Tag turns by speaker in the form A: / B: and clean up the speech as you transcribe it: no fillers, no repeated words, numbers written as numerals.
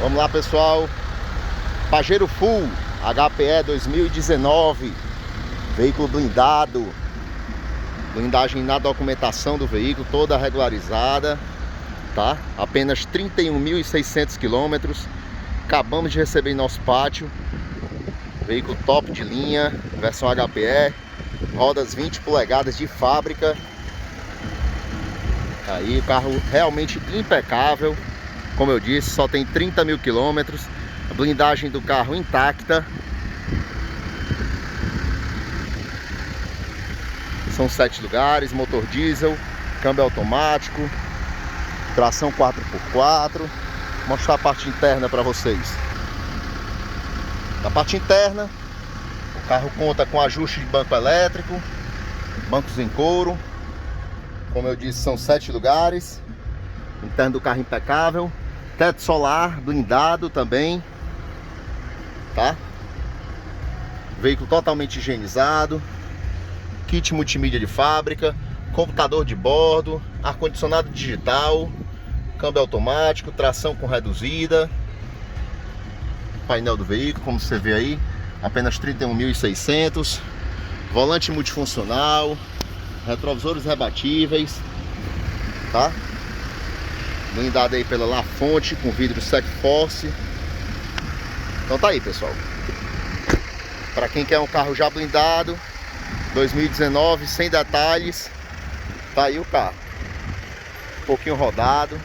A: Vamos lá, pessoal. Pajero Full HPE 2019. Veículo blindado. Blindagem na documentação do veículo, toda regularizada, tá? Apenas 31.600 quilômetros. Acabamos de receber em nosso pátio. Veículo top de linha, versão HPE. Rodas 20 polegadas de fábrica. Aí o carro realmente impecável. Como eu disse, só tem 30.000 quilômetros. A blindagem do carro intacta. São 7 lugares, motor diesel, câmbio automático, tração 4x4. Vou mostrar a parte interna para vocês. Na parte interna, o carro conta com ajuste de banco elétrico, bancos em couro. Como eu disse, são 7 lugares. Interno do carro impecável. Teto solar blindado também, tá? Veículo totalmente higienizado. Kit multimídia de fábrica, computador de bordo, ar-condicionado digital, câmbio automático, tração com reduzida. Painel do veículo, como você vê aí, apenas 31.600. Volante multifuncional, retrovisores rebatíveis, tá? Blindado aí pela La Fonte com vidro Sec Force. Então tá aí, pessoal. Para quem quer um carro já blindado, 2019, sem detalhes, tá aí o carro. Um pouquinho rodado.